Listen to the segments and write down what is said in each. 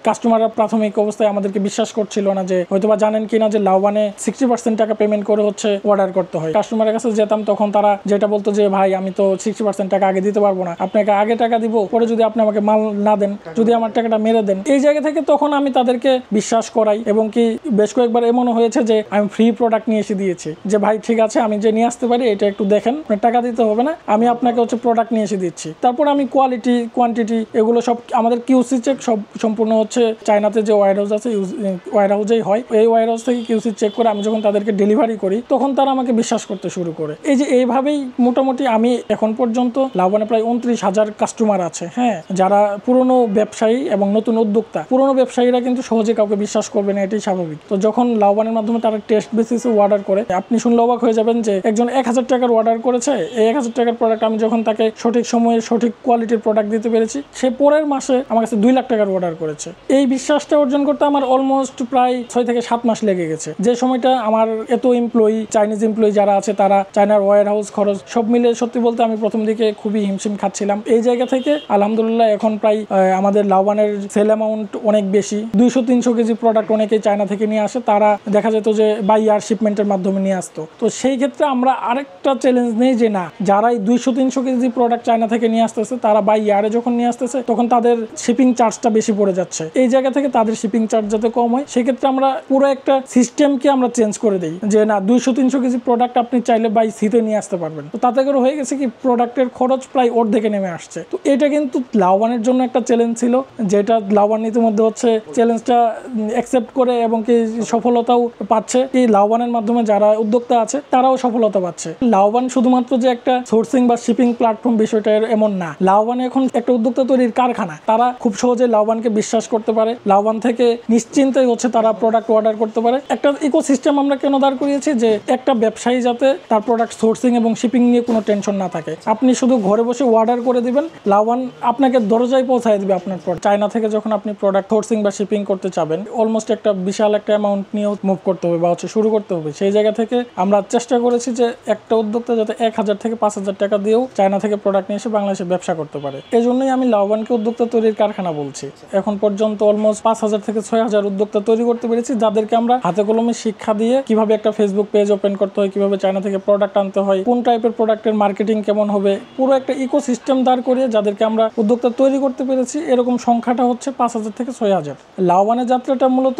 কাস্টমাররা প্রাথমিক অবস্থায় আমাদেরকে বিশ্বাস করছিল না, যে হয়তোবা জানেন কিনা যে লাউবানে 60% টাকা পেমেন্ট করে হচ্ছে অর্ডার করতে হয়। কাস্টমারের কাছে যেতাম, তখন তারা যেটা বলতো যে ভাই আমি তো 60% টাকা আগে দিতে পারবো না, আপনাকে আগে টাকা দিব, পরে যদি আপনি আমাকে মাল না দেন, যদি আমার টাকাটা মেরে দেন। এই জায়গা থেকে তখন আমি তাদেরকে বিশ্বাস করাই, এবং কি বেশ কয়েকবার এমনও হয়েছে যে আমি ফ্রি প্রোডাক্ট নিয়ে এসে দিয়েছি, যে ভাই ঠিক আছে আমি যে নিয়ে আসতে পারি এটা একটু দেখেন, টাকা দিতে হবে না, আমি আপনাকে হচ্ছে প্রোডাক্ট নিয়ে এসে দিচ্ছি। তারপর আমি কোয়ালিটি কোয়ান্টিটি এগুলো সব আমাদের কিউসি চেক সব সম্পূর্ণ হচ্ছে চায়নাতে যে ওয়্যার হাউস আছে, ওয়্যার হাউসেই হয়, এই ওয়্যার হাউস থেকে কিউসি চেক করে আমি যখন তাদেরকে ডেলিভারি করি তখন তারা আমাকে বিশ্বাস করতে শুরু করে। এই যে এইভাবেই মোটামুটি আমি এখন পর্যন্ত লাউবানে প্রায় 29,000 কাস্টমার আছে। হ্যাঁ, যারা পুরনো ব্যবসায়ী এবং নতুন উদ্যোক্তা। পুরনো ব্যবসায়ীরা কিন্তু সহজে কাউকে বিশ্বাস করবে না, এটাই স্বাভাবিক। তো যখন লাউবানের মাধ্যমে তারা টেস্ট বেসিসে অর্ডার করে, আপনি শুনলে অবাক হয়ে যাবেন যে একজন 1000 টাকার অর্ডার করেছে, এই 1000 টাকার প্রোডাক্ট আমি যখন তাকে সঠিক সময়ে সঠিক কোয়ালিটির প্রোডাক্ট দিতে পেরেছি, সে পরের মাসে আমার কাছে 2 লাখ টাকার অর্ডার করেছে। এই বিশ্বাসটা অর্জন করতে আমার অলমোস্ট প্রায় 6 থেকে 7 মাস লেগে গেছে। যে সময়টা আমার এত এমপ্লয়ি, চাইনিজ এমপ্লয়ি যারা আছে, তারা চায়নার ওয়্যার হাউস খরচ সব মিলে সত্যি বলতে আমি প্রথম দিকে খুবই হিমশিম খাচ্ছিলাম। এই জায়গা থেকে আলহামদুলিল্লাহ এখন প্রায় আমাদের লাউবানের সেল অ্যামাউন্ট অনেক বেশি। 200-300 কেজি প্রোডাক্ট অনেকেই চায়না থেকে নিয়ে আসে, তারা দেখা যেত যে বাই ইয়ার শিপমেন্টের মাধ্যমে নিয়ে আসতো। তো সেই ক্ষেত্রে আমরা আরেকটা চ্যালেঞ্জ নেই যে না, যারাই 200-300 কেজি প্রোডাক্ট চায়না থেকে নিয়ে আসতেছে, তারা বাই ইয়ারে যখন নিয়ে আসতেছে তখন তাদের শিপিং চার্জটা বেশি পড়ে যাচ্ছে। এই জায়গা থেকে তাদের শিপিং চার্জ যাতে কম হয়, সেক্ষেত্রে আমরা পুরো একটা সিস্টেমকে আমরা চেঞ্জ করে দিই, যে না 200-300 কেজি প্রোডাক্ট আপনি চাইলে বাই সিতে নিয়ে আসতে পারবেন। তো তাতে করে হয়ে গেছে কি, প্রোডাক্টের খরচ প্রায় অর্ধেকে নেমে আসছে। তো এটা কিন্তু লাউবানের জন্য একটা চ্যালেঞ্জ ছিল, যেটা লাউবান ইতিমধ্যে হচ্ছে চ্যালেঞ্জটা অ্যাকসেপ্ট করে এবং কি সফলতাও পাচ্ছে। এই লাউবানের মাধ্যমে যারা উদ্যোক্তা আছে তারাও সফলতা পাচ্ছে। লাউবান শুধুমাত্র যে একটা সোর্সিং বা শিপিং প্ল্যাটফর্ম, বিষয়টা এমন না। লাউবান এখন একটা উদ্যোক্তা তৈরির কারখানা। তারা খুব সহজে লাউবানকে বিশ্বাস করতে পারে, লাউবান থেকে নিশ্চিন্তে হচ্ছে তারা প্রোডাক্ট অর্ডার করতে পারে। একটা ইকোসিস্টেম আমরা কেন দাঁড় করিয়েছি, যে একটা ব্যবসায়ী যাতে তার প্রোডাক্ট সোর্সিং এবং শিপিং নিয়ে কোনো টেনশন না থাকে। আপনি শুধু ঘরে বসে অর্ডার করে দিবেন, লাউবান আপনাকে দরজায় পৌঁছায় দিবে আপনার প্রোডাক্ট। চায়না থেকে যখন আপনি প্রোডাক্ট সোর্সিং বা শিপিং করতে চাবেন, অলমোস্ট একটা বিশাল একটা অ্যামাউন্ট নিয়ে মুভ করতে হবে বা হচ্ছে শুরু করতে হবে। সেই জায়গা থেকে আমরা চেষ্টা করেছি যে একটা উদ্যোক্তা যাতে 1000 থেকে 5000 টাকা দিয়েও চায়না থেকে প্রোডাক্ট নিয়ে এসে বাংলাদেশে ব্যবসা করতে পারে। এই জন্যই আমি লাউবানকে উদ্যোক্তা তৈরির কারখানা বলছি। এখন পর্যন্ত অলমোস্ট 5000 থেকে 6000 উদ্যোক্তা তৈরি করতে পেরেছি, যাদেরকে আমরা হাতে কলমে শিক্ষা দিয়ে কিভাবে একটা ফেসবুক পেজ ওপেন করতে হয়, কিভাবে চায়না থেকে প্রোডাক্ট আনতে হয়, কোন টাইপের প্রোডাক্টের মার্কেটিং কেমন হবে, পুরো একটা ইকোসিস্টেম দাঁড় করিয়ে যাদেরকে আমরা উদ্যোক্তা তৈরি করতে পেরেছি। এরকম সংখ্যাটা হচ্ছে 5000 থেকে 6000। লাউবানের যাত্রাটা মূলত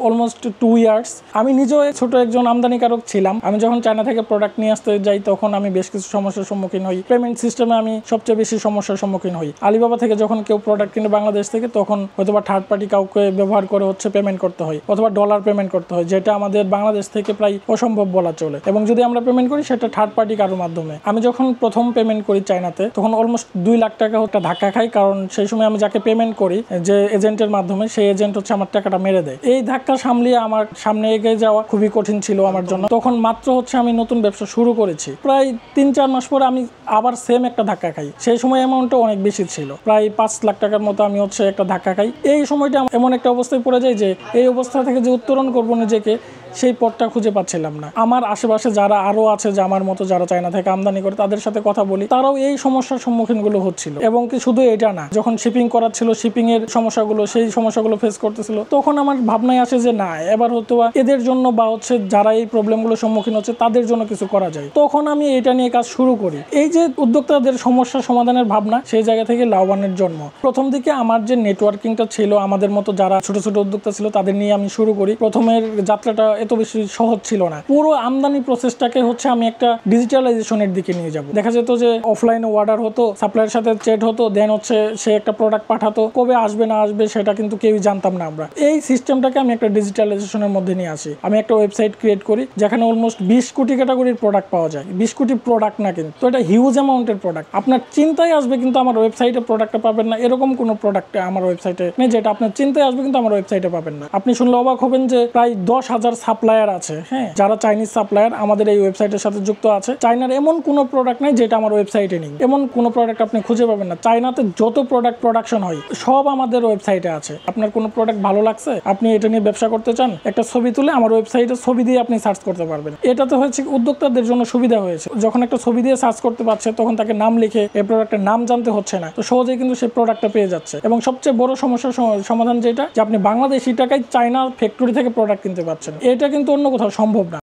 অলমোস্ট 2 ইয়ার্স। আমি নিজেও ছোট একজন আমদানিকারক ছিলাম। আমি যখন চায়না থেকে প্রোডাক্ট নিয়ে আসতে যাই তখন আমি বেশ কিছু সমস্যার সম্মুখীন হই। পেমেন্ট সিস্টেমে আমি সবচেয়ে বেশি সমস্যার সম্মুখীন হই। আলিবাবা থেকে যখন কেউ প্রোডাক্ট কিনে বাংলাদেশ থেকে, তখন হয়তোবা থার্ড পার্টি কাউকে ব্যবহার করে হচ্ছে পেমেন্ট করতে হয়, অথবা ডলার পেমেন্ট করতে হয়, যেটা আমাদের বাংলাদেশ থেকে প্রায় অসম্ভব বলা চলে। এবং যদি আমরা পেমেন্ট করি সেটা থার্ড পার্টি কারোর মাধ্যমে। আমি যখন প্রথম পেমেন্ট করি চায়নাতে, তখন অলমোস্ট 2 লাখ টাকা একটা ধাক্কা খাই, কারণ সেই সময় আমি যাকে পেমেন্ট করি যে এজেন্টের মাধ্যমে, সেই এজেন্ট হচ্ছে আমার টাকাটা মেরে দেয়। এই ধাক্কা সামলিয়ে আমার সামনে এগিয়ে যাওয়া খুবই কঠিন ছিল আমার জন্য। তখন মাত্র হচ্ছে আমি নতুন ব্যবসা শুরু করেছি। প্রায় 3-4 মাস পরে আমি আবার সেম একটা ধাক্কা খাই। সেই সময় অ্যামাউন্টটা অনেক বেশি ছিল, প্রায় 5 লাখ টাকার মতো আমি হচ্ছে একটা ধাক্কা খাই। এই সময়টা এমন একটা অবস্থায় পড়ে যায় যে এই অবস্থা থেকে যে উত্তরণ করবো নিজেকে, সেই পথটা খুঁজে পাচ্ছিলাম না। আমার আশেপাশে যারা আরো আছে, যে আমার মতো যারা চায়না থেকে আমদানি করে, তাদের সাথে কথা বলি, তারাও এই সমস্যার সম্মুখীনগুলো হচ্ছিল। এবং কি শুধু এটা না, যখন শিপিং করার ছিল, শিপিং এর সমস্যাগুলো, সেই সমস্যাগুলো ফেস করতেছিল, তখন আমার ভাবনায় আসে যে না, এবার হয়তো এদের জন্য বা হচ্ছে যারা এই প্রবলেমগুলোর সম্মুখীন হচ্ছে তাদের জন্য কিছু করা যায়। তখন আমি এটা নিয়ে কাজ শুরু করি। এই যে উদ্যোক্তাদের সমস্যা সমাধানের ভাবনা, সেই জায়গা থেকে লাউবানের জন্ম। প্রথম দিকে আমার যে নেটওয়ার্কিংটা ছিল, আমাদের মতো যারা ছোট ছোট উদ্যোক্তা ছিল, তাদের নিয়ে আমি শুরু করি। প্রথমের যাত্রাটা এত বেশি সহজ ছিল না। পুরো আমদানি প্রসেসটাকে হচ্ছে আমি একটা ডিজিটালাইজেশনের দিকে নিয়ে যাব। দেখা যেত যে অফলাইনে অর্ডার হতো, সাপ্লায়ারের সাথে চ্যাট হতো, দেন হচ্ছে সে একটা প্রোডাক্ট পাঠাতো, কবে আসবে না আসবে সেটা কিন্তু কেউই জানতাম না আমরা। এই সিস্টেমটাকে আমি একটা ডিজিটালাইজেশনের মধ্যে নিয়ে আসি। আমি একটা ওয়েবসাইট ক্রিয়েট করি, যেখানে অলমোস্ট 20 কোটি ক্যাটাগরির প্রোডাক্ট পাওয়া যায়। 20 কোটি প্রোডাক্ট না, কিন্তু তো এটা হিউজ অ্যামাউন্টের প্রোডাক্ট। আপনার চিন্তায় আসবে কিন্তু আমার ওয়েবসাইটে প্রোডাক্টটা পাবেন না, এরকম কোনো প্রোডাক্ট আমার ওয়েবসাইটে নেই যেটা আপনার চিন্তায় আসবে কিন্তু আমার ওয়েবসাইটে পাবেন না। আপনি শুনলে অবাক হবেন যে প্রায় 10,000 সাপ্লায়ার আছে, হ্যাঁ, যারা চাইনিজ সাপ্লায়ার আমাদের এই ওয়েবসাইটের সাথে যুক্ত আছে। চায়নার এমন কোনো প্রোডাক্ট নাই যেটা আমার ওয়েবসাইটে নেই, এমন কোনো প্রোডাক্ট আপনি খুঁজে পাবেন না। চায়নাতে যত প্রোডাক্ট প্রোডাকশন হয় সব আমাদের ওয়েবসাইটে আছে। আপনার কোনো প্রোডাক্ট ভালো লাগছে, আপনি এটা নিয়ে ব্যবসা করতে চান, একটা ছবি তুলে আমার ওয়েবসাইটে ছবি দিয়ে আপনি সার্চ করতে পারবেন। এটাতে হয়েছে উদ্যোক্তাদের জন্য সুবিধা হয়েছে, যখন একটা ছবি দিয়ে সার্চ করতে পারছে তখন তাকে নাম লিখে এই প্রোডাক্টের নাম জানতে হচ্ছে না, তো সহজেই কিন্তু সেই প্রোডাক্টটা পেয়ে যাচ্ছে। এবং সবচেয়ে বড় সমস্যার সমাধান যেটা, যে আপনি বাংলাদেশি টাকায় চায়না ফ্যাক্টরি থেকে প্রোডাক্ট কিনতে পারছেন, এটা কিন্তু অন্য কোথাও সম্ভব না।